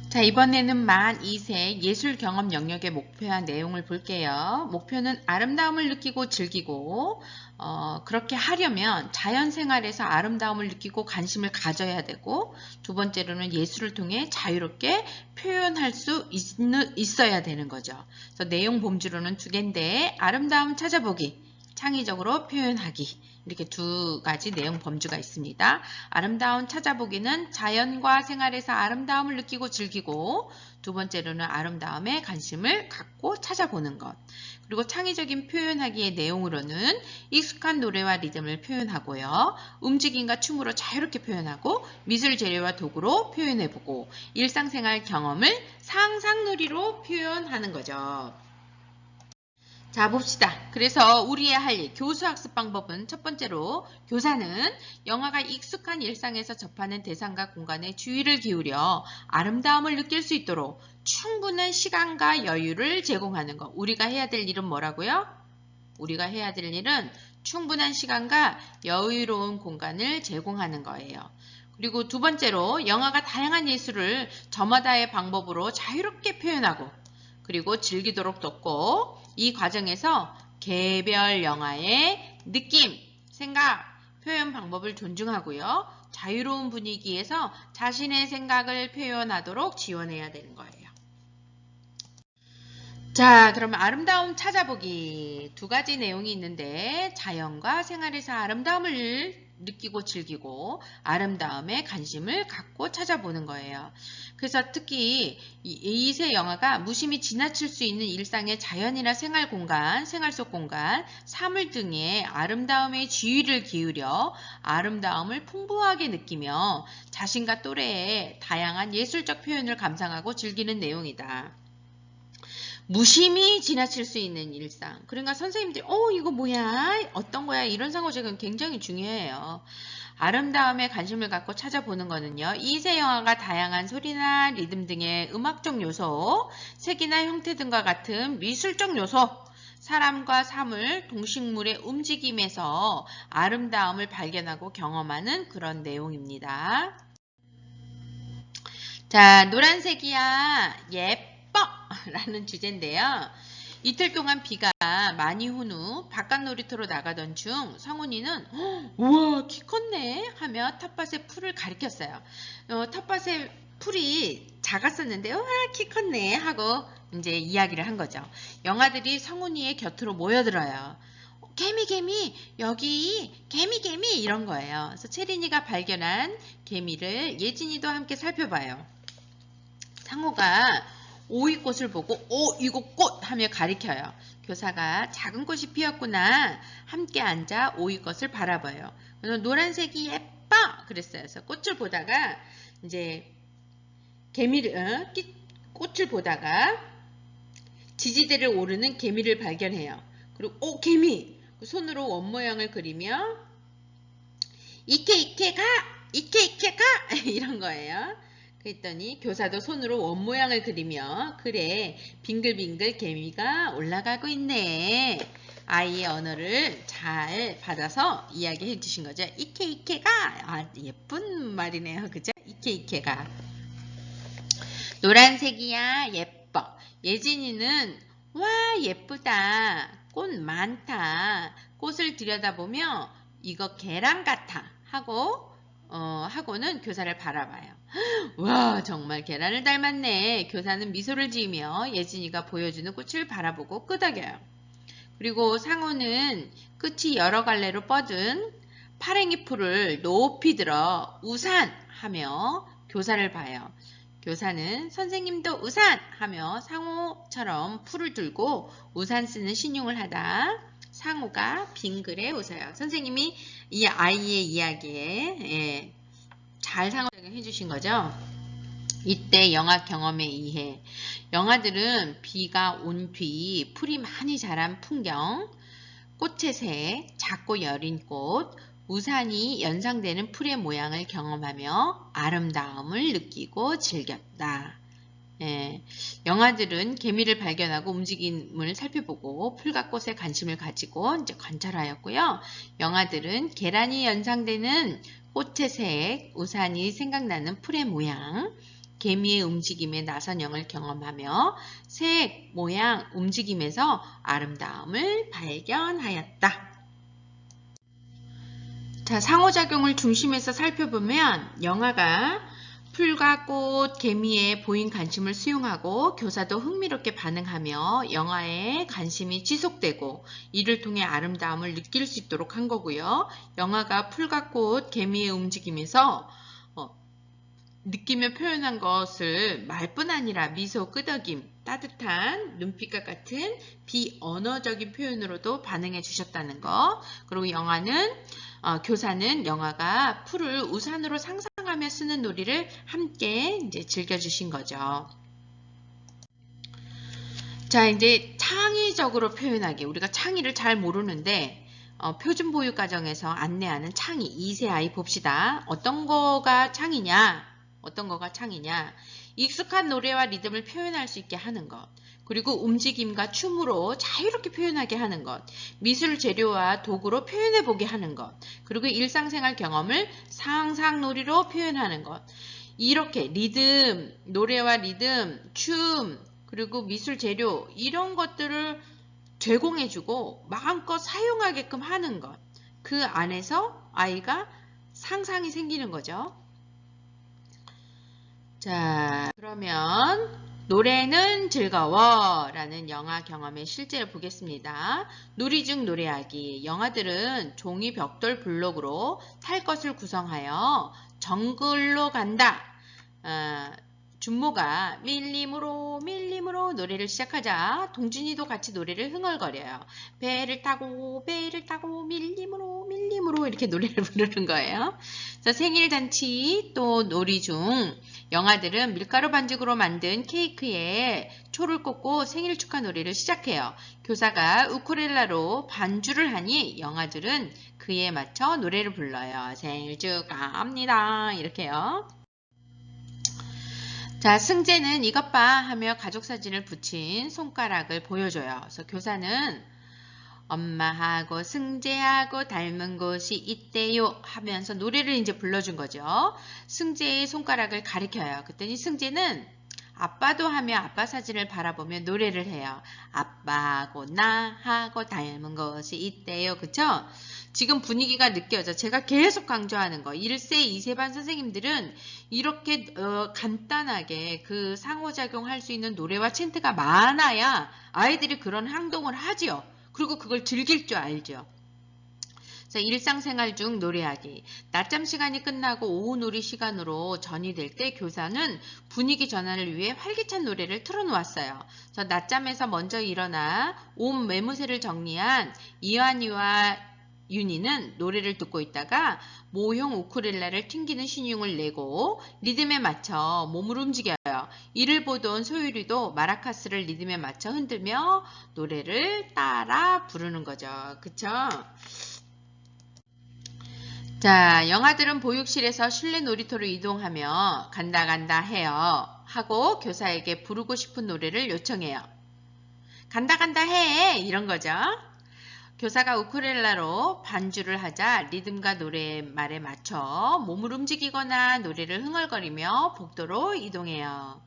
자, 이번에는 만 2세 예술 경험 영역의 목표와 내용을 볼게요. 목표는 아름다움을 느끼고 즐기고 그렇게 하려면 자연생활에서 아름다움을 느끼고 관심을 가져야 되고, 두 번째로는 예술을 통해 자유롭게 표현할 수 있어야 되는 거죠. 그래서 내용 범주로는 두 개인데, 아름다움 찾아보기, 창의적으로 표현하기, 이렇게 두 가지 내용 범주가 있습니다. 아름다움 찾아보기는 자연과 생활에서 아름다움을 느끼고 즐기고, 두 번째로는 아름다움에 관심을 갖고 찾아보는 것. 그리고 창의적인 표현하기의 내용으로는 익숙한 노래와 리듬을 표현하고요. 움직임과 춤으로 자유롭게 표현하고, 미술 재료와 도구로 표현해보고, 일상생활 경험을 상상놀이로 표현하는 거죠. 자, 봅시다. 그래서 우리의 할 일, 교수학습 방법은 첫 번째로, 교사는 영화가 익숙한 일상에서 접하는 대상과 공간에 주의를 기울여 아름다움을 느낄 수 있도록 충분한 시간과 여유를 제공하는 것. 우리가 해야 될 일은 뭐라고요? 우리가 해야 될 일은 충분한 시간과 여유로운 공간을 제공하는 거예요. 그리고 두 번째로, 영화가 다양한 예술을 저마다의 방법으로 자유롭게 표현하고 그리고 즐기도록 돕고, 이 과정에서 개별 영화의 느낌, 생각, 표현 방법을 존중하고요. 자유로운 분위기에서 자신의 생각을 표현하도록 지원해야 되는 거예요. 자, 그러면 아름다움 찾아보기 두 가지 내용이 있는데, 자연과 생활에서 아름다움을 느끼고 즐기고 아름다움에 관심을 갖고 찾아보는 거예요. 그래서 특히 이세 영화가 무심히 지나칠 수 있는 일상의 자연이나 생활 공간, 생활 속 공간, 사물 등의 아름다움에 주의를 기울여 아름다움을 풍부하게 느끼며 자신과 또래의 다양한 예술적 표현을 감상하고 즐기는 내용이다. 무심히 지나칠 수 있는 일상. 그러니까 선생님들이 이거 뭐야? 어떤 거야? 이런 상호작용은 굉장히 중요해요. 아름다움에 관심을 갖고 찾아보는 거는요. 이세 영화가 다양한 소리나 리듬 등의 음악적 요소, 색이나 형태 등과 같은 미술적 요소, 사람과 사물, 동식물의 움직임에서 아름다움을 발견하고 경험하는 그런 내용입니다. 자, 노란색이야. 예뻐. 라는 주제인데요. 이틀 동안 비가 많이 온 후 바깥 놀이터로 나가던 중 성훈이는 우와, 키 컸네 하며 텃밭의 풀을 가리켰어요. 텃밭의 풀이 작았었는데 우와, 키 컸네 하고 이제 이야기를 한 거죠. 영아들이 성훈이의 곁으로 모여들어요. 개미 여기 개미 이런 거예요. 그래서 채린이가 발견한 개미를 예진이도 함께 살펴봐요. 상호가 오이꽃을 보고 이거 꽃 하며 가리켜요. 교사가 작은 꽃이 피었구나. 함께 앉아 오이꽃을 바라봐요. 노란색이 예뻐 그랬어요. 그래서 꽃을 보다가 이제 꽃을 보다가 지지대를 오르는 개미를 발견해요. 그리고 개미! 손으로 원 모양을 그리며 이케 가! 이런 거예요. 그랬더니 교사도 손으로 원 모양을 그리며 그래, 빙글빙글 개미가 올라가고 있네. 아이의 언어를 잘 받아서 이야기해 주신 거죠. 이케가 예쁜 말이네요. 그죠? 이케가 노란색이야 예뻐. 예진이는 와 예쁘다. 꽃 많다. 꽃을 들여다보며 이거 계란 같아 하고는 교사를 바라봐요. 와 정말 계란을 닮았네. 교사는 미소를 지으며 예진이가 보여주는 꽃을 바라보고 끄덕여요. 그리고 상호는 끝이 여러 갈래로 뻗은 파랭이 풀을 높이 들어 우산 하며 교사를 봐요. 교사는 선생님도 우산 하며 상호처럼 풀을 들고 우산 쓰는 신용을 하다 상호가 빙글에 웃어요. 선생님이 이 아이의 이야기에 잘 상호작용 해주신 거죠. 이때 영화 경험에 의해 영화들은 비가 온 뒤 풀이 많이 자란 풍경, 꽃의 색, 작고 여린 꽃, 우산이 연상되는 풀의 모양을 경험하며 아름다움을 느끼고 즐겼다. 영아들은 개미를 발견하고 움직임을 살펴보고 풀과 꽃에 관심을 가지고 이제 관찰하였고요. 영아들은 계란이 연상되는 꽃의 색, 우산이 생각나는 풀의 모양, 개미의 움직임에 나선 영을 경험하며 색, 모양, 움직임에서 아름다움을 발견하였다. 자, 상호작용을 중심에서 살펴보면 영아가 풀과 꽃, 개미의 보인 관심을 수용하고 교사도 흥미롭게 반응하며 영아의 관심이 지속되고 이를 통해 아름다움을 느낄 수 있도록 한 거고요. 영아가 풀과 꽃, 개미의 움직임에서 느끼며 표현한 것을 말뿐 아니라 미소, 끄덕임, 따뜻한 눈빛과 같은 비언어적인 표현으로도 반응해 주셨다는 거. 그리고 교사는 영아가 풀을 우산으로 상상하며 쓰는 놀이를 함께 이제 즐겨주신 거죠. 자, 이제 창의적으로 표현하기. 우리가 창의를 잘 모르는데 표준 보육 과정에서 안내하는 창의 2세 아이 봅시다. 어떤 거가 창의냐? 익숙한 노래와 리듬을 표현할 수 있게 하는 것. 그리고 움직임과 춤으로 자유롭게 표현하게 하는 것. 미술 재료와 도구로 표현해보게 하는 것. 그리고 일상생활 경험을 상상놀이로 표현하는 것. 이렇게 노래와 리듬, 춤, 그리고 미술 재료 이런 것들을 제공해주고 마음껏 사용하게끔 하는 것. 그 안에서 아이가 상상이 생기는 거죠. 자, 그러면 노래는 즐거워 라는 영화 경험의 실제를 보겠습니다. 놀이 중 노래하기. 영아들은 종이 벽돌 블록으로 탈 것을 구성하여 정글로 간다. 준모가 밀림으로 노래를 시작하자 동준이도 같이 노래를 흥얼거려요. 배를 타고 밀림으로 이렇게 노래를 부르는 거예요. 그래서 생일잔치 또 놀이 중 영아들은 밀가루 반죽으로 만든 케이크에 초를 꽂고 생일 축하 노래를 시작해요. 교사가 우쿨렐라로 반주를 하니 영아들은 그에 맞춰 노래를 불러요. 생일 축하합니다. 이렇게요. 자, 승재는 이것 봐 하며 가족사진을 붙인 손가락을 보여줘요. 그래서 교사는 엄마하고 승재하고 닮은 곳이 있대요 하면서 노래를 이제 불러준 거죠. 승재의 손가락을 가리켜요. 그랬더니 승재는 아빠도 하며 아빠 사진을 바라보며 노래를 해요. 아빠하고 나하고 닮은 곳이 있대요. 그쵸? 지금 분위기가 느껴져. 제가 계속 강조하는 거. 1세, 2세 반 선생님들은 이렇게 간단하게 그 상호작용할 수 있는 노래와 챈트가 많아야 아이들이 그런 행동을 하지요. 그리고 그걸 즐길 줄 알죠. 자, 일상생활 중 노래하기. 낮잠 시간이 끝나고 오후 놀이 시간으로 전이될 때 교사는 분위기 전환을 위해 활기찬 노래를 틀어놓았어요. 그래서 낮잠에서 먼저 일어나 온 매무새를 정리한 이완이와 윤희는 노래를 듣고 있다가 모형 우쿨렐라를 튕기는 신용을 내고 리듬에 맞춰 몸을 움직여요. 이를 보던 소율이도 마라카스를 리듬에 맞춰 흔들며 노래를 따라 부르는 거죠. 그쵸? 자, 영아들은 보육실에서 실내 놀이터로 이동하며 간다 해요. 하고 교사에게 부르고 싶은 노래를 요청해요. 간다 해! 이런 거죠. 교사가 우쿨렐라로 반주를 하자 리듬과 노래말에 맞춰 몸을 움직이거나 노래를 흥얼거리며 복도로 이동해요.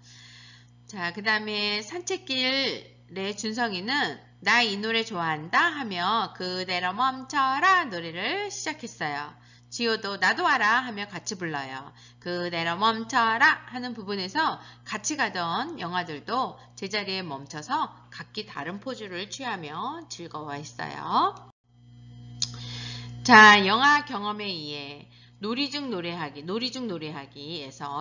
자, 그 다음에 산책길의 준성이는 나 이 노래 좋아한다 하며 그대로 멈춰라 노래를 시작했어요. 지호도 나도 알아 하며 같이 불러요. 그대로 멈춰라 하는 부분에서 같이 가던 영아들도 제자리에 멈춰서 각기 다른 포즈를 취하며 즐거워했어요. 자, 영아 경험에 의해 놀이 중 노래하기에서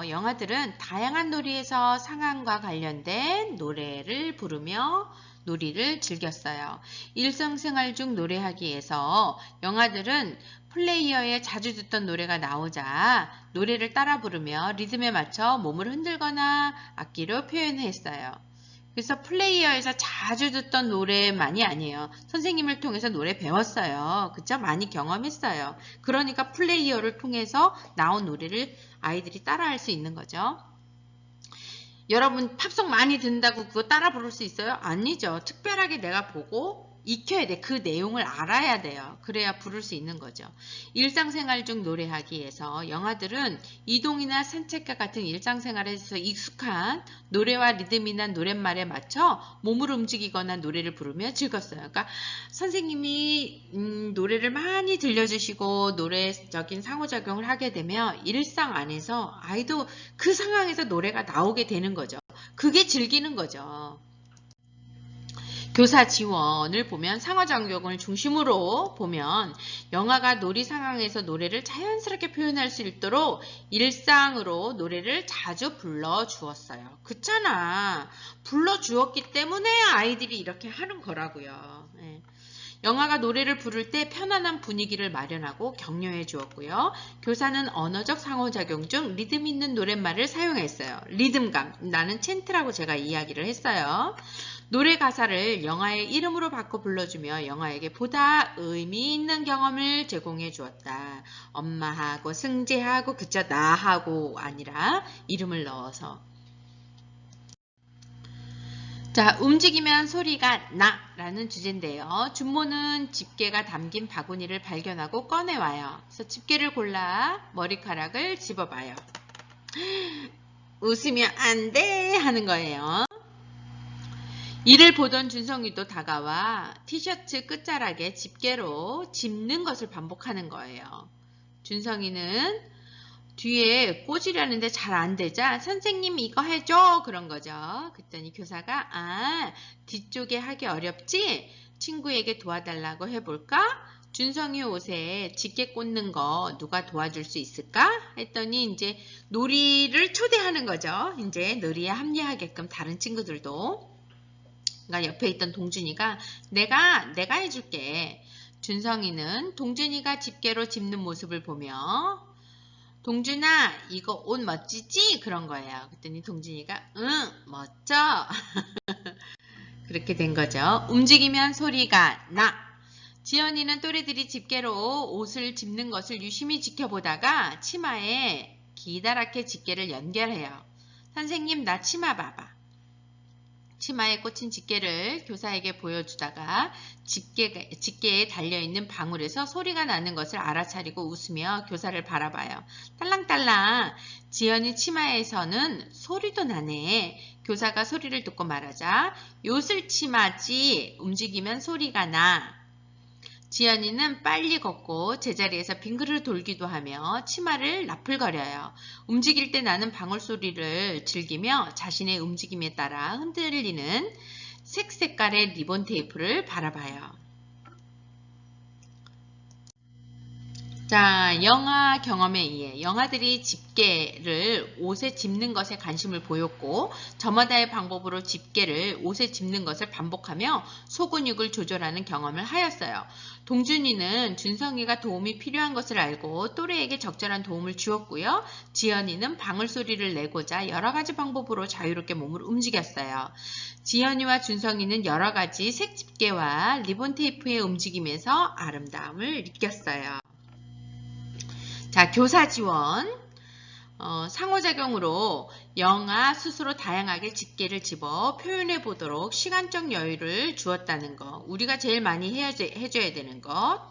영아들은 다양한 놀이에서 상황과 관련된 노래를 부르며 놀이를 즐겼어요. 일상생활 중 노래하기에서 영아들은 플레이어에 자주 듣던 노래가 나오자 노래를 따라 부르며 리듬에 맞춰 몸을 흔들거나 악기로 표현했어요. 그래서 플레이어에서 자주 듣던 노래만이 아니에요. 선생님을 통해서 노래 배웠어요. 그쵸? 많이 경험했어요. 그러니까 플레이어를 통해서 나온 노래를 아이들이 따라할 수 있는 거죠. 여러분 팝송 많이 듣는다고 그거 따라 부를 수 있어요? 아니죠. 특별하게 내가 보고 익혀야 돼. 그 내용을 알아야 돼요. 그래야 부를 수 있는 거죠. 일상생활 중 노래하기에서 영아들은 이동이나 산책과 같은 일상생활에서 익숙한 노래와 리듬이나 노랫말에 맞춰 몸을 움직이거나 노래를 부르며 즐겼어요. 그러니까 선생님이 노래를 많이 들려주시고 노래적인 상호작용을 하게 되면 일상 안에서 아이도 그 상황에서 노래가 나오게 되는 거죠. 그게 즐기는 거죠. 교사 지원을 보면 상호작용을 중심으로 보면 영아가 놀이 상황에서 노래를 자연스럽게 표현할 수 있도록 일상으로 노래를 자주 불러주었어요. 그렇잖아. 불러주었기 때문에 아이들이 이렇게 하는 거라고요. 네. 영아가 노래를 부를 때 편안한 분위기를 마련하고 격려해 주었고요. 교사는 언어적 상호작용 중 리듬 있는 노랫말을 사용했어요. 리듬감, 나는 챈트라고 제가 이야기를 했어요. 노래 가사를 영아의 이름으로 바꿔 불러주며 영아에게 보다 의미 있는 경험을 제공해 주었다. 엄마하고 승재하고 그쵸 나하고 아니라 이름을 넣어서. 자, 움직이면 소리가 나 라는 주제인데요. 준모는 집게가 담긴 바구니를 발견하고 꺼내와요. 그래서 집게를 골라 머리카락을 집어봐요. 웃으면 안 돼 하는 거예요. 이를 보던 준성이도 다가와 티셔츠 끝자락에 집게로 짚는 것을 반복하는 거예요. 준성이는 뒤에 꽂으려는데 잘 안 되자 선생님 이거 해줘 그런 거죠. 그랬더니 교사가 뒤쪽에 하기 어렵지? 친구에게 도와달라고 해볼까? 준성이 옷에 집게 꽂는 거 누가 도와줄 수 있을까? 했더니 이제 놀이를 초대하는 거죠. 이제 놀이에 합리하게끔 다른 친구들도. 그러니까 옆에 있던 동준이가 내가 해줄게. 준성이는 동준이가 집게로 짚는 모습을 보며 동준아 이거 옷 멋지지? 그런 거예요. 그랬더니 동준이가 응 멋져. 그렇게 된 거죠. 움직이면 소리가 나. 지연이는 또래들이 집게로 옷을 짚는 것을 유심히 지켜보다가 치마에 기다랗게 집게를 연결해요. 선생님 나 치마 봐봐. 치마에 꽂힌 집게를 교사에게 보여주다가 집게에 달려있는 방울에서 소리가 나는 것을 알아차리고 웃으며 교사를 바라봐요. 딸랑딸랑 지연이 치마에서는 소리도 나네. 교사가 소리를 듣고 말하자 요술 치마지 움직이면 소리가 나. 지연이는 빨리 걷고 제자리에서 빙그르 돌기도 하며 치마를 나풀거려요. 움직일 때 나는 방울 소리를 즐기며 자신의 움직임에 따라 흔들리는 색색깔의 리본 테이프를 바라봐요. 자, 영아 경험에 의해 영아들이 집게를 옷에 짚는 것에 관심을 보였고 저마다의 방법으로 집게를 옷에 짚는 것을 반복하며 소근육을 조절하는 경험을 하였어요. 동준이는 준성이가 도움이 필요한 것을 알고 또래에게 적절한 도움을 주었고요. 지연이는 방울 소리를 내고자 여러 가지 방법으로 자유롭게 몸을 움직였어요. 지연이와 준성이는 여러 가지 색 집게와 리본 테이프의 움직임에서 아름다움을 느꼈어요. 자, 교사 지원. 상호작용으로 영아 스스로 다양하게 집게를 집어 표현해 보도록 시간적 여유를 주었다는 것. 우리가 제일 많이 해줘야 되는 것.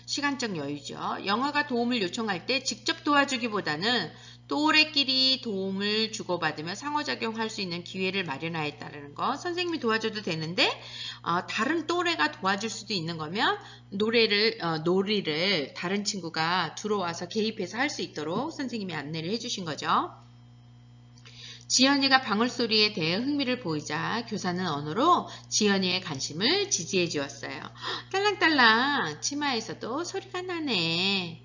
시간적 여유죠. 영아가 도움을 요청할 때 직접 도와주기보다는 또래끼리 도움을 주고받으며 상호작용할 수 있는 기회를 마련하였다는 것. 선생님이 도와줘도 되는데 다른 또래가 도와줄 수도 있는 거면 놀이를 다른 친구가 들어와서 개입해서 할 수 있도록 선생님이 안내를 해주신 거죠. 지연이가 방울소리에 대해 흥미를 보이자 교사는 언어로 지연이의 관심을 지지해 주었어요. 딸랑딸랑 치마에서도 소리가 나네.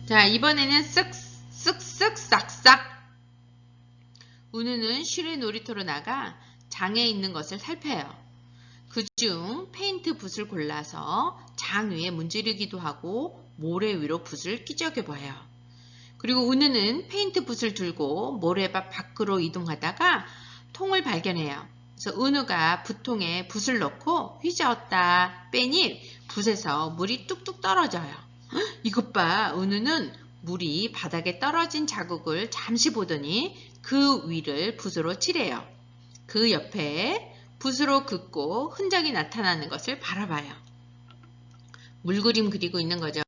자, 이번에는 쓱쓱 싹싹. 우누는 쉬는 놀이터로 나가 장에 있는 것을 살펴요. 그중 페인트 붓을 골라서 장 위에 문지르기도 하고 모래 위로 붓을 끼적여 봐요. 그리고 우누는 페인트 붓을 들고 모래밭 밖으로 이동하다가 통을 발견해요. 그래서 우누가 붓통에 붓을 넣고 휘저었다 빼니 붓에서 물이 뚝뚝 떨어져요. 이것 봐. 우누는 물이 바닥에 떨어진 자국을 잠시 보더니 그 위를 붓으로 칠해요. 그 옆에 붓으로 긋고 흔적이 나타나는 것을 바라봐요. 물그림 그리고 있는 거죠.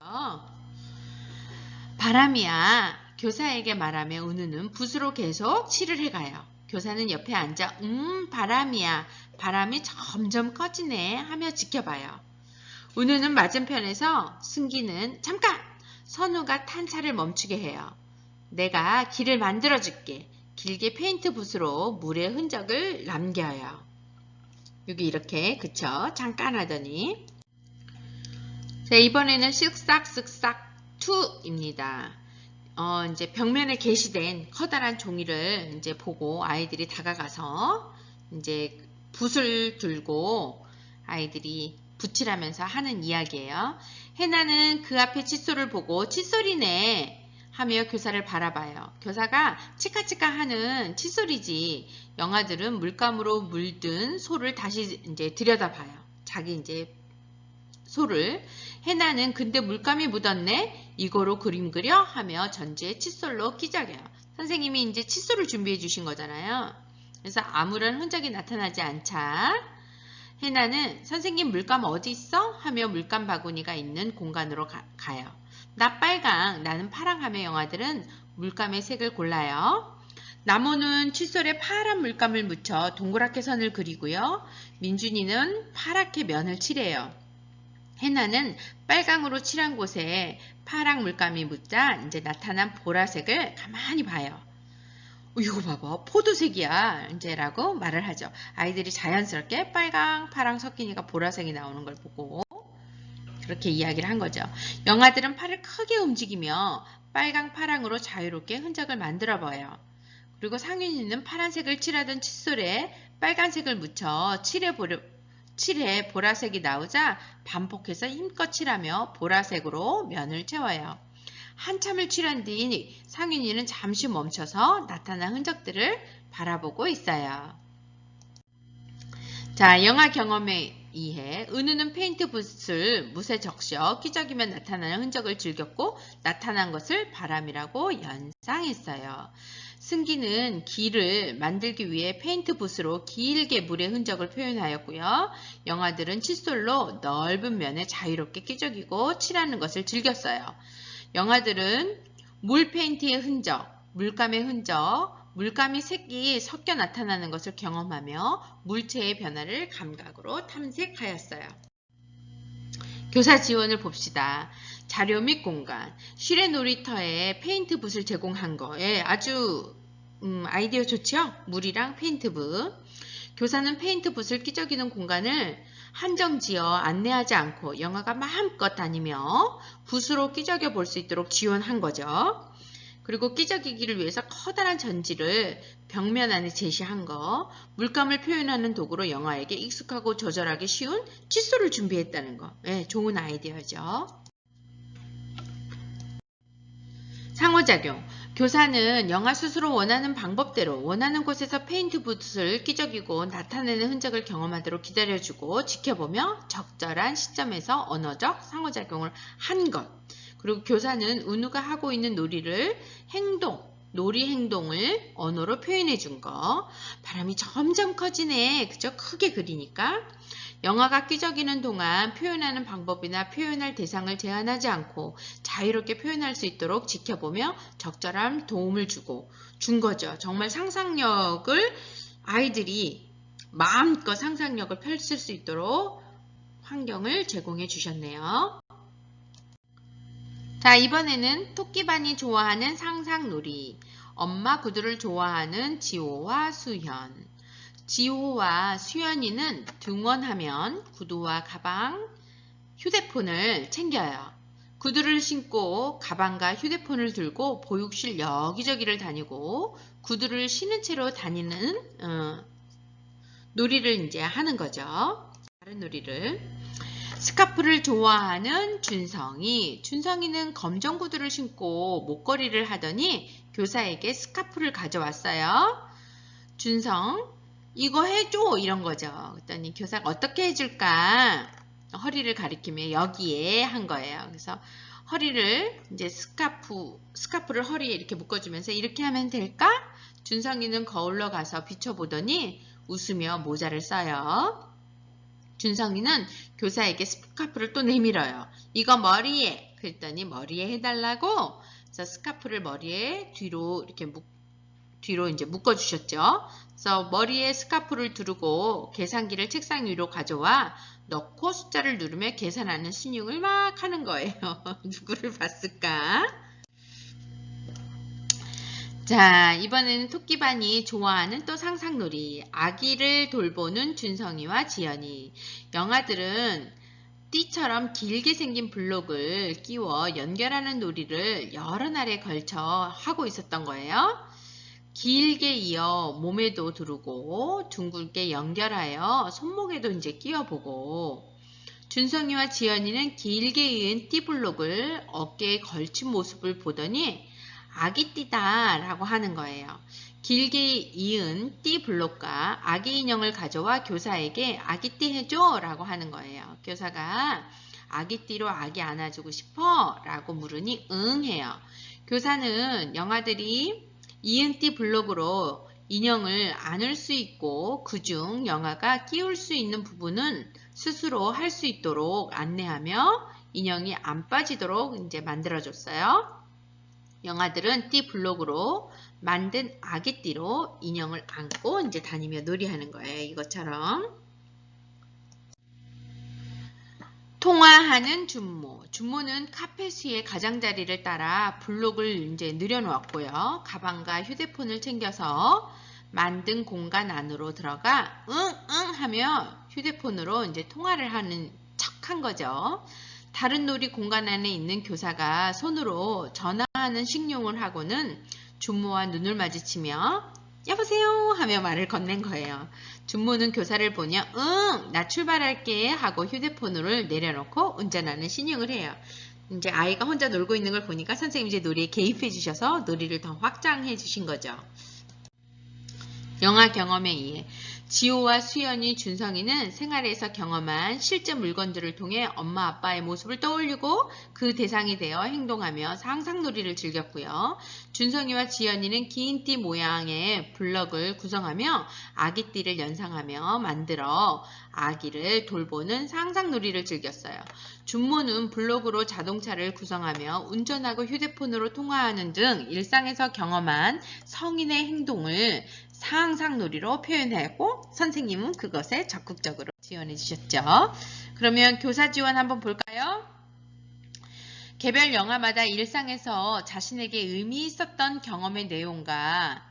바람이야. 교사에게 말하며 은우는 붓으로 계속 칠을 해가요. 교사는 옆에 앉아 바람이야. 바람이 점점 커지네 하며 지켜봐요. 은우는 맞은편에서 승기는 잠깐! 선우가 탄 차를 멈추게 해요. 내가 길을 만들어줄게. 길게 페인트 붓으로 물의 흔적을 남겨요. 여기 이렇게 그쵸? 잠깐 하더니 자, 이번에는 쓱싹쓱싹 2입니다. 이제 벽면에 게시된 커다란 종이를 이제 보고 아이들이 다가가서 이제 붓을 들고 아이들이 붓칠하면서 하는 이야기예요. 해나는 그 앞에 칫솔을 보고 칫솔이네 하며 교사를 바라봐요. 교사가 치카치카 하는 칫솔이지. 영아들은 물감으로 물든 소를 다시 이제 들여다봐요. 자기 이제 소를. 해나는 근데 물감이 묻었네? 이거로 그림 그려? 하며 전지에 칫솔로 끼적여요. 선생님이 이제 칫솔을 준비해 주신 거잖아요. 그래서 아무런 흔적이 나타나지 않자 해나는 선생님 물감 어디 있어? 하며 물감 바구니가 있는 공간으로 가요. 나 빨강, 나는 파랑 하며 영아들은 물감의 색을 골라요. 나무는 칫솔에 파란 물감을 묻혀 동그랗게 선을 그리고요. 민준이는 파랗게 면을 칠해요. 해나는 빨강으로 칠한 곳에 파랑 물감이 묻자 이제 나타난 보라색을 가만히 봐요. 이거 봐봐, 포도색이야 이제 라고 말을 하죠. 아이들이 자연스럽게 빨강, 파랑 섞이니까 보라색이 나오는 걸 보고 그렇게 이야기를 한 거죠. 영아들은 팔을 크게 움직이며 빨강, 파랑으로 자유롭게 흔적을 만들어 봐요. 그리고 상윤이는 파란색을 칠하던 칫솔에 빨간색을 묻혀 칠해 보라색이 나오자 반복해서 힘껏 칠하며 보라색으로 면을 채워요. 한참을 칠한 뒤 상윤이는 잠시 멈춰서 나타난 흔적들을 바라보고 있어요. 자, 영화 경험에 의해 은우는 페인트 붓을 붓에 적셔 끼적이며 나타나는 흔적을 즐겼고 나타난 것을 바람이라고 연상했어요. 승기는 길을 만들기 위해 페인트 붓으로 길게 물의 흔적을 표현하였고요. 영아들은 칫솔로 넓은 면에 자유롭게 끼적이고 칠하는 것을 즐겼어요. 영아들은 물 페인트의 흔적, 물감의 흔적, 물감이 색이 섞여 나타나는 것을 경험하며 물체의 변화를 감각으로 탐색하였어요. 교사 지원을 봅시다. 자료 및 공간, 실외 놀이터에 페인트 붓을 제공한 거 아주 아이디어 좋죠? 물이랑 페인트 붓. 교사는 페인트 붓을 끼적이는 공간을 한정지어 안내하지 않고 영아가 마음껏 다니며 붓으로 끼적여 볼 수 있도록 지원한 거죠. 그리고 끼적이기를 위해서 커다란 전지를 벽면 안에 제시한 거, 물감을 표현하는 도구로 영아에게 익숙하고 조절하기 쉬운 칫솔을 준비했다는 거. 네, 좋은 아이디어죠. 상호작용. 교사는 영아 스스로 원하는 방법대로 원하는 곳에서 페인트 붓을 끼적이고 나타내는 흔적을 경험하도록 기다려주고 지켜보며 적절한 시점에서 언어적 상호작용을 한 것. 그리고 교사는 은우가 하고 있는 놀이 행동을 언어로 표현해 준 거. 바람이 점점 커지네. 그죠? 크게 그리니까. 영아가 끼적이는 동안 표현하는 방법이나 표현할 대상을 제한하지 않고 자유롭게 표현할 수 있도록 지켜보며 적절한 도움을 준 거죠. 정말 상상력을 아이들이 마음껏 상상력을 펼칠 수 있도록 환경을 제공해 주셨네요. 자, 이번에는 토끼반이 좋아하는 상상놀이. 엄마 구두를 좋아하는 지호와 수현. 지호와 수현이는 등원하면 구두와 가방, 휴대폰을 챙겨요. 구두를 신고 가방과 휴대폰을 들고 보육실 여기저기를 다니고 구두를 신은 채로 다니는 놀이를 이제 하는 거죠. 다른 놀이를. 스카프를 좋아하는 준성이는 검정 구두를 신고 목걸이를 하더니 교사에게 스카프를 가져왔어요. 준성, 이거 해줘 이런 거죠. 그랬더니 교사가 어떻게 해줄까? 허리를 가리키며 여기에 한 거예요. 그래서 허리를 이제 스카프를 허리에 이렇게 묶어주면서 이렇게 하면 될까? 준성이는 거울로 가서 비춰보더니 웃으며 모자를 써요. 준성이는 교사에게 스카프를 또 내밀어요. 이거 머리에. 그랬더니 머리에 해달라고. 그래서 스카프를 머리에 뒤로 이렇게 뒤로 이제 묶어주셨죠. 그래서 머리에 스카프를 두르고 계산기를 책상 위로 가져와 넣고 숫자를 누르며 계산하는 신용을 막 하는 거예요. 누구를 봤을까? 자, 이번에는 토끼반이 좋아하는 또 상상놀이. 아기를 돌보는 준성이와 지연이. 영아들은 띠처럼 길게 생긴 블록을 끼워 연결하는 놀이를 여러 날에 걸쳐 하고 있었던 거예요. 길게 이어 몸에도 두르고 둥글게 연결하여 손목에도 이제 끼워보고, 준성이와 지연이는 길게 이은 띠블록을 어깨에 걸친 모습을 보더니 아기띠다 라고 하는 거예요. 길게 이은 띠블록과 아기 인형을 가져와 교사에게 아기띠 해줘 라고 하는 거예요. 교사가 아기띠로 아기 안아주고 싶어? 라고 물으니 응 해요. 교사는 영아들이 이은 띠블록으로 인형을 안을 수 있고 그중 영아가 끼울 수 있는 부분은 스스로 할 수 있도록 안내하며 인형이 안 빠지도록 이제 만들어줬어요. 영아들은 띠블록으로 만든 아기띠로 인형을 안고 이제 다니며 놀이하는 거예요. 이것처럼. 통화하는 준모. 준모는 카펫 위에 가장자리를 따라 블록을 이제 늘여놓았고요. 가방과 휴대폰을 챙겨서 만든 공간 안으로 들어가 응 하며 휴대폰으로 이제 통화를 하는 척한 거죠. 다른 놀이 공간 안에 있는 교사가 손으로 전화하는 식용을 하고는 준모와 눈을 마주치며 여보세요 하며 말을 건넨 거예요. 준모는 교사를 보냐 응 나 출발할게 하고 휴대폰을 내려놓고 운전하는 신용을 해요. 이제 아이가 혼자 놀고 있는 걸 보니까 선생님이 이제 놀이에 개입해 주셔서 놀이를 더 확장해 주신 거죠. 영아 경험에 의해 지호와 수연이, 준성이는 생활에서 경험한 실제 물건들을 통해 엄마 아빠의 모습을 떠올리고 그 대상이 되어 행동하며 상상놀이를 즐겼고요. 준성이와 지연이는 긴 띠 모양의 블럭을 구성하며 아기띠를 연상하며 만들어 아기를 돌보는 상상놀이를 즐겼어요. 준모는 블록으로 자동차를 구성하며 운전하고 휴대폰으로 통화하는 등 일상에서 경험한 성인의 행동을 상상놀이로 표현하고 선생님은 그것에 적극적으로 지원해 주셨죠. 그러면 교사 지원 한번 볼까요? 개별 영화마다 일상에서 자신에게 의미 있었던 경험의 내용과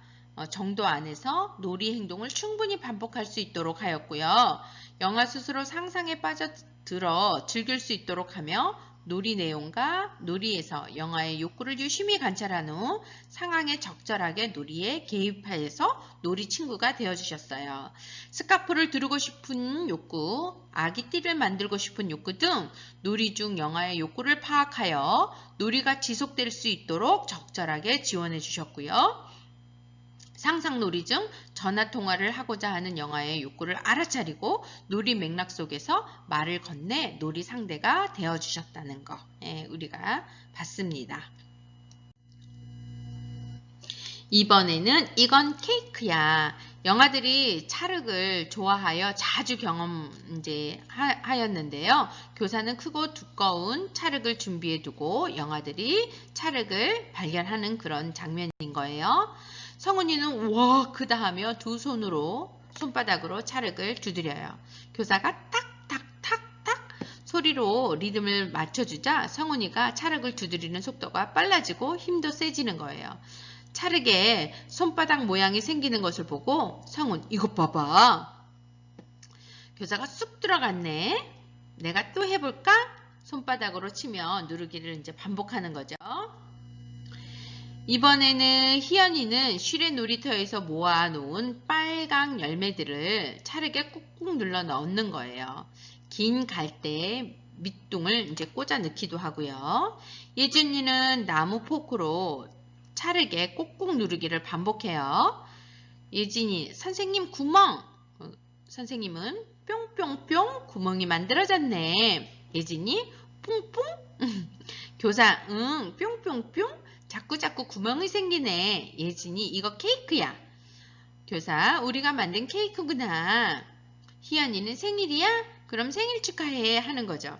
정도 안에서 놀이 행동을 충분히 반복할 수 있도록 하였고요. 영화 스스로 상상에 빠져들어 즐길 수 있도록 하며 놀이 내용과 놀이에서 영화의 욕구를 유심히 관찰한 후 상황에 적절하게 놀이에 개입하여서 놀이 친구가 되어주셨어요. 스카프를 두르고 싶은 욕구, 아기띠를 만들고 싶은 욕구 등 놀이 중 영화의 욕구를 파악하여 놀이가 지속될 수 있도록 적절하게 지원해 주셨고요. 상상놀이 중 전화통화를 하고자 하는 영아의 욕구를 알아차리고 놀이 맥락 속에서 말을 건네 놀이 상대가 되어주셨다는 거 우리가 봤습니다. 이번에는 이건 케이크야. 영아들이 찰흙을 좋아하여 자주 하였는데요. 교사는 크고 두꺼운 찰흙을 준비해 두고 영아들이 찰흙을 발견하는 그런 장면인 거예요. 성훈이는 와 크다 하며 두 손바닥으로 찰흙을 두드려요. 교사가 탁탁탁탁 소리로 리듬을 맞춰주자 성훈이가 찰흙을 두드리는 속도가 빨라지고 힘도 세지는 거예요. 찰흙에 손바닥 모양이 생기는 것을 보고 성훈 이것 봐봐. 교사가 쑥 들어갔네. 내가 또 해볼까? 손바닥으로 치며 누르기를 이제 반복하는 거죠. 이번에는 희연이는 실외 놀이터에서 모아놓은 빨강 열매들을 찰흙에 꾹꾹 눌러 넣는 거예요. 긴 갈대 밑둥을 이제 꽂아 넣기도 하고요. 예준이는 나무 포크로 찰흙에 꼭꼭 누르기를 반복해요. 예진이 선생님 구멍. 선생님은 뿅뿅뿅 구멍이 만들어졌네. 예진이 뿡뿡. 교사 응 뿅뿅뿅 자꾸자꾸 구멍이 생기네. 예진이 이거 케이크야. 교사, 우리가 만든 케이크구나. 희연이는 생일이야? 그럼 생일 축하해 하는 거죠.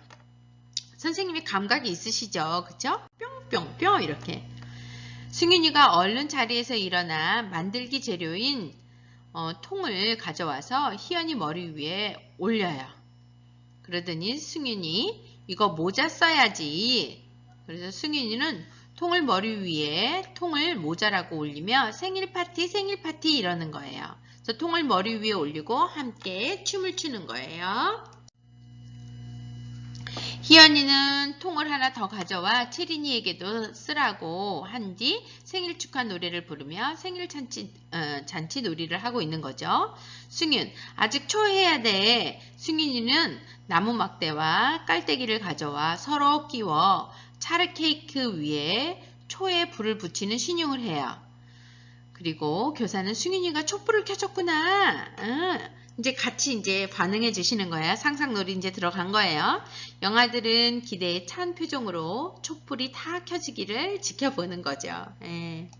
선생님이 감각이 있으시죠? 그쵸? 뿅뿅뿅 이렇게. 승윤이가 얼른 자리에서 일어나 만들기 재료인 통을 가져와서 희연이 머리 위에 올려요. 그러더니 승윤이 이거 모자 써야지. 그래서 승윤이는 통을 머리 위에 통을 모자라고 올리며 생일 파티 이러는 거예요. 그래서 통을 머리 위에 올리고 함께 춤을 추는 거예요. 희연이는 통을 하나 더 가져와 채린이에게도 쓰라고 한 뒤 생일 축하 노래를 부르며 생일 잔치 놀이를 하고 있는 거죠. 승윤, 아직 초해야 돼. 승윤이는 나무 막대와 깔때기를 가져와 서로 끼워 차르 케이크 위에 초에 불을 붙이는 신용을 해요. 그리고 교사는 승윤이가 촛불을 켜줬구나. 이제 같이 이제 반응해 주시는 거예요. 상상놀이 이제 들어간 거예요. 영아들은 기대에 찬 표정으로 촛불이 다 켜지기를 지켜보는 거죠. 예.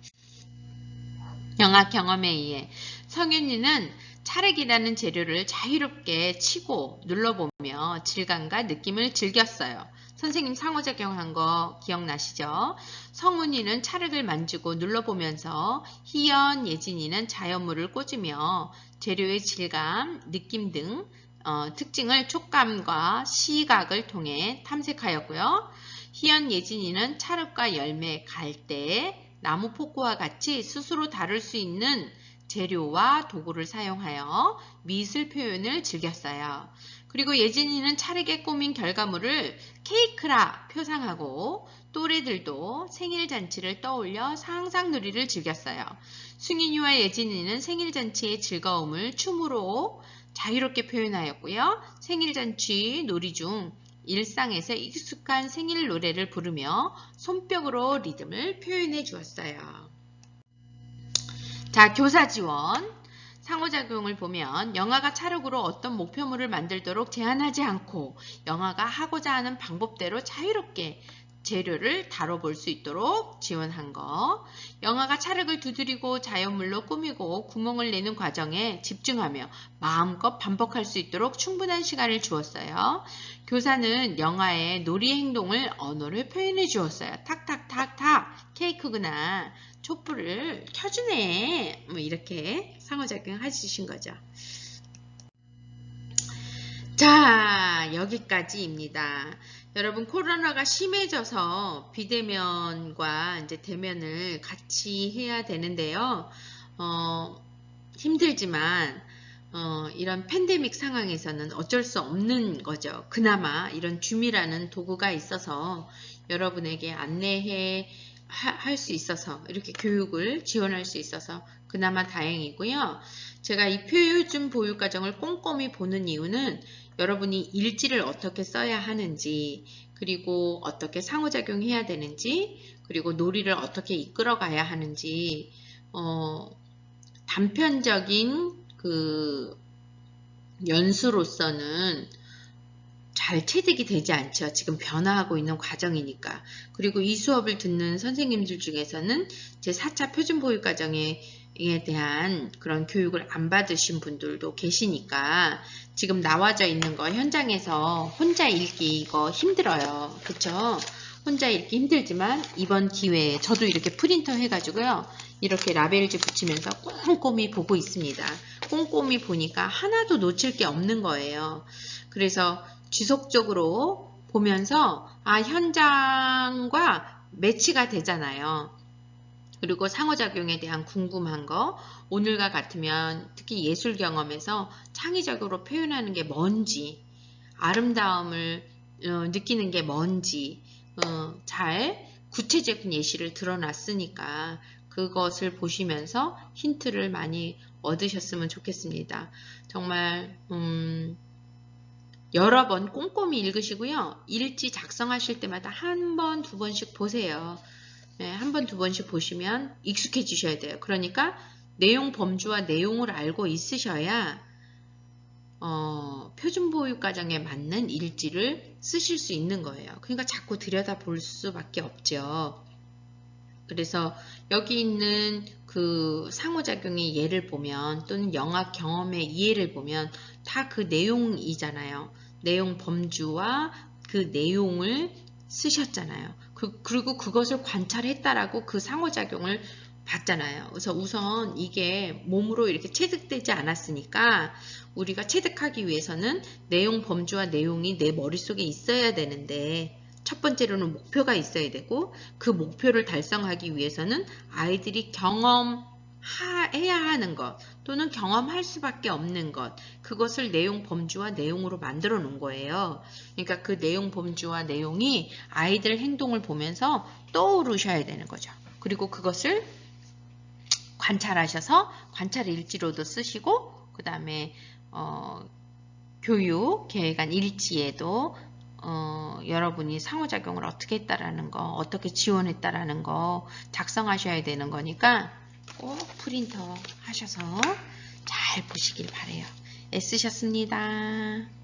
영아 경험에 의해 성윤이는 찰흙이라는 재료를 자유롭게 치고 눌러보며 질감과 느낌을 즐겼어요. 선생님 상호작용한 거 기억나시죠? 성훈이는 찰흙을 만지고 눌러보면서 희연, 예진이는 자연물을 꽂으며 재료의 질감, 느낌 등 특징을 촉감과 시각을 통해 탐색하였고요. 희연, 예진이는 찰흙과 열매, 갈대, 나무 포크와 같이 스스로 다룰 수 있는 재료와 도구를 사용하여 미술 표현을 즐겼어요. 그리고 예진이는 찰흙에 꾸민 결과물을 케이크라 표상하고 또래들도 생일잔치를 떠올려 상상놀이를 즐겼어요. 승윤이와 예진이는 생일잔치의 즐거움을 춤으로 자유롭게 표현하였고요. 생일잔치 놀이 중 일상에서 익숙한 생일 노래를 부르며 손뼉으로 리듬을 표현해 주었어요. 자, 교사 지원. 상호작용을 보면 영아가 찰흙으로 어떤 목표물을 만들도록 제한하지 않고 영아가 하고자 하는 방법대로 자유롭게 재료를 다뤄볼 수 있도록 지원한 거. 영아가 찰흙을 두드리고 자연물로 꾸미고 구멍을 내는 과정에 집중하며 마음껏 반복할 수 있도록 충분한 시간을 주었어요. 교사는 영아의 놀이 행동을 언어로 표현해 주었어요. 탁탁탁탁 케이크구나. 촛불을 켜주네. 뭐 이렇게 상호작용 해주신 거죠. 자, 여기까지입니다. 여러분 코로나가 심해져서 비대면과 이제 대면을 같이 해야 되는데요. 힘들지만 이런 팬데믹 상황에서는 어쩔 수 없는 거죠. 그나마 이런 줌이라는 도구가 있어서 여러분에게 안내해 할 수 있어서 이렇게 교육을 지원할 수 있어서 그나마 다행이고요. 제가 이 표준 보육과정을 꼼꼼히 보는 이유는 여러분이 일지를 어떻게 써야 하는지 그리고 어떻게 상호작용해야 되는지 그리고 놀이를 어떻게 이끌어가야 하는지 단편적인 그 연수로서는 잘 체득이 되지 않죠. 지금 변화하고 있는 과정이니까. 그리고 이 수업을 듣는 선생님들 중에서는 제 4차 표준보육과정에 대한 그런 교육을 안 받으신 분들도 계시니까 지금 나와져 있는 거 현장에서 혼자 읽기 이거 힘들어요. 그쵸? 혼자 읽기 힘들지만 이번 기회에 저도 이렇게 프린터 해가지고요. 이렇게 라벨지 붙이면서 꼼꼼히 보고 있습니다. 꼼꼼히 보니까 하나도 놓칠 게 없는 거예요. 그래서 지속적으로 보면서 현장과 매치가 되잖아요. 그리고 상호작용에 대한 궁금한 거 오늘과 같으면 특히 예술 경험에서 창의적으로 표현하는 게 뭔지 아름다움을 느끼는 게 뭔지 잘 구체적인 예시를 드러놨으니까 그것을 보시면서 힌트를 많이 얻으셨으면 좋겠습니다. 정말 여러 번 꼼꼼히 읽으시고요. 일지 작성하실 때마다 한 번, 두 번씩 보세요. 네, 한 번, 두 번씩 보시면 익숙해지셔야 돼요. 그러니까 내용 범주와 내용을 알고 있으셔야 표준보육과정에 맞는 일지를 쓰실 수 있는 거예요. 그러니까 자꾸 들여다볼 수밖에 없죠. 그래서 여기 있는 그 상호작용의 예를 보면 또는 영화 경험의 예를 보면 다 그 내용이잖아요. 내용 범주와 그 내용을 쓰셨잖아요. 그리고 그것을 관찰했다라고 그 상호작용을 봤잖아요. 그래서 우선 이게 몸으로 이렇게 체득되지 않았으니까 우리가 체득하기 위해서는 내용 범주와 내용이 내 머릿속에 있어야 되는데 첫 번째로는 목표가 있어야 되고 그 목표를 달성하기 위해서는 아이들이 경험해야 하는 것 또는 경험할 수밖에 없는 것 그것을 내용 범주와 내용으로 만들어 놓은 거예요. 그러니까 그 내용 범주와 내용이 아이들 행동을 보면서 떠오르셔야 되는 거죠. 그리고 그것을 관찰하셔서 관찰 일지로도 쓰시고 그 다음에 교육 계획안 일지에도 여러분이 상호작용을 어떻게 했다라는 거, 어떻게 지원했다라는 거 작성하셔야 되는 거니까 꼭 프린터 하셔서 잘 보시길 바래요. 애쓰셨습니다.